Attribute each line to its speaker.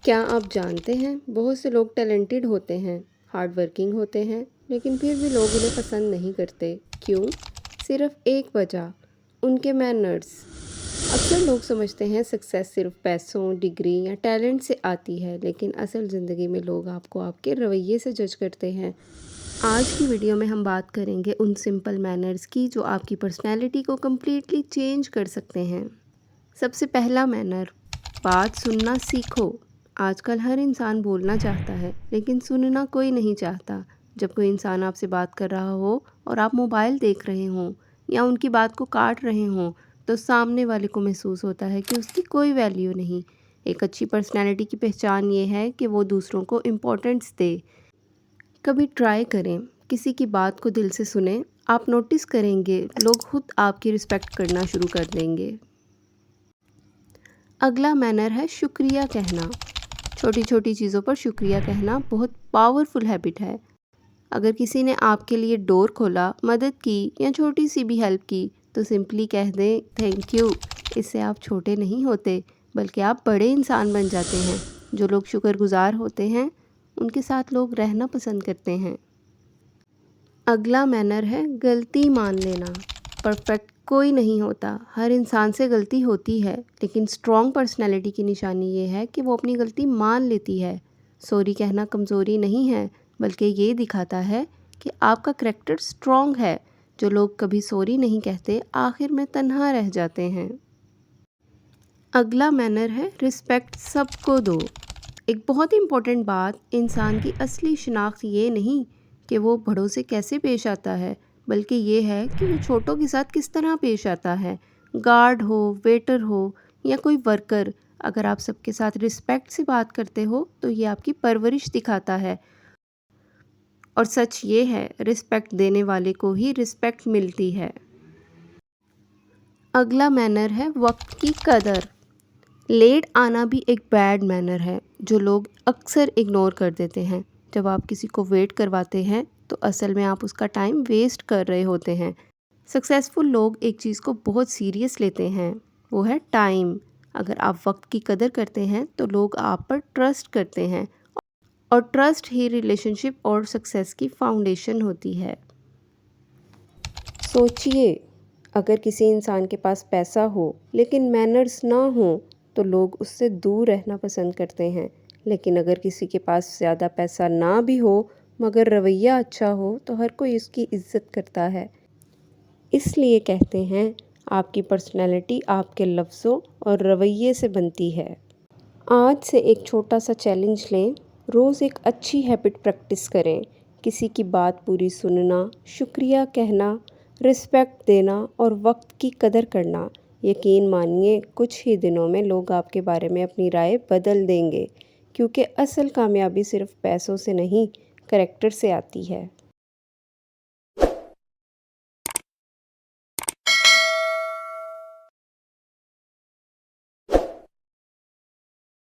Speaker 1: کیا آپ جانتے ہیں بہت سے لوگ ٹیلنٹڈ ہوتے ہیں، ہارڈ ورکنگ ہوتے ہیں، لیکن پھر بھی لوگ انہیں پسند نہیں کرتے؟ کیوں؟ صرف ایک وجہ، ان کے مینرز۔ اکثر لوگ سمجھتے ہیں سکسیس صرف پیسوں، ڈگری یا ٹیلنٹ سے آتی ہے، لیکن اصل زندگی میں لوگ آپ کو آپ کے رویے سے جج کرتے ہیں۔ آج کی ویڈیو میں ہم بات کریں گے ان سمپل مینرز کی جو آپ کی پرسنالٹی کو کمپلیٹلی چینج کر سکتے ہیں۔ سب سے پہلا مینر، بات سننا سیکھو۔ آج کل ہر انسان بولنا چاہتا ہے، لیکن سننا کوئی نہیں چاہتا۔ جب کوئی انسان آپ سے بات کر رہا ہو اور آپ موبائل دیکھ رہے ہوں یا ان کی بات کو کاٹ رہے ہوں، تو سامنے والے کو محسوس ہوتا ہے کہ اس کی کوئی ویلیو نہیں۔ ایک اچھی پرسنالٹی کی پہچان یہ ہے کہ وہ دوسروں کو امپورٹنس دے۔ کبھی ٹرائی کریں، کسی کی بات کو دل سے سنیں، آپ نوٹس کریں گے لوگ خود آپ کی رسپیکٹ کرنا شروع کر دیں گے۔ اگلا مینر ہے شکریہ کہنا۔ چھوٹی چھوٹی چیزوں پر شکریہ کہنا بہت پاورفل ہیبٹ ہے۔ اگر کسی نے آپ کے لیے ڈور کھولا، مدد کی یا چھوٹی سی بھی ہیلپ کی، تو سمپلی کہہ دیں تھینک یو۔ اس سے آپ چھوٹے نہیں ہوتے، بلکہ آپ بڑے انسان بن جاتے ہیں۔ جو لوگ شکر گزار ہوتے ہیں، ان کے ساتھ لوگ رہنا پسند کرتے ہیں۔ اگلا مینر ہے غلطی مان لینا۔ پرفیکٹ کوئی نہیں ہوتا، ہر انسان سے غلطی ہوتی ہے، لیکن اسٹرانگ پرسنالٹی کی نشانی یہ ہے کہ وہ اپنی غلطی مان لیتی ہے۔ سوری کہنا کمزوری نہیں ہے، بلکہ یہ دکھاتا ہے کہ آپ کا کریکٹر اسٹرانگ ہے۔ جو لوگ کبھی سوری نہیں کہتے، آخر میں تنہا رہ جاتے ہیں۔ اگلا مینر ہے رسپیکٹ سب کو دو۔ ایک بہت امپورٹنٹ بات، انسان کی اصلی شناخت یہ نہیں کہ وہ بڑوں سے کیسے پیش آتا ہے، بلکہ یہ ہے کہ وہ چھوٹوں کے ساتھ کس طرح پیش آتا ہے۔ گارڈ ہو، ویٹر ہو یا کوئی ورکر، اگر آپ سب کے ساتھ رسپیکٹ سے بات کرتے ہو تو یہ آپ کی پرورش دکھاتا ہے۔ اور سچ یہ ہے، رسپیکٹ دینے والے کو ہی رسپیکٹ ملتی ہے۔ اگلا مینر ہے وقت کی قدر۔ لیٹ آنا بھی ایک بیڈ مینر ہے جو لوگ اکثر اگنور کر دیتے ہیں۔ جب آپ کسی کو ویٹ کرواتے ہیں تو اصل میں آپ اس کا ٹائم ویسٹ کر رہے ہوتے ہیں۔ سکسیسفل لوگ ایک چیز کو بہت سیریس لیتے ہیں، وہ ہے ٹائم۔ اگر آپ وقت کی قدر کرتے ہیں تو لوگ آپ پر ٹرسٹ کرتے ہیں، اور ٹرسٹ ہی ریلیشن شپ اور سکسیس کی فاؤنڈیشن ہوتی ہے۔ سوچئے، اگر کسی انسان کے پاس پیسہ ہو لیکن مینرز نہ ہوں تو لوگ اس سے دور رہنا پسند کرتے ہیں، لیکن اگر کسی کے پاس زیادہ پیسہ نہ بھی ہو مگر رویہ اچھا ہو تو ہر کوئی اس کی عزت کرتا ہے۔ اس لیے کہتے ہیں، آپ کی پرسنالٹی آپ کے لفظوں اور رویے سے بنتی ہے۔ آج سے ایک چھوٹا سا چیلنج لیں، روز ایک اچھی ہیبٹ پریکٹس کریں۔ کسی کی بات پوری سننا، شکریہ کہنا، رسپیکٹ دینا اور وقت کی قدر کرنا۔ یقین مانیے کچھ ہی دنوں میں لوگ آپ کے بارے میں اپنی رائے بدل دیں گے، کیونکہ اصل کامیابی صرف پیسوں سے نہیں، کریکٹر سے آتی ہے۔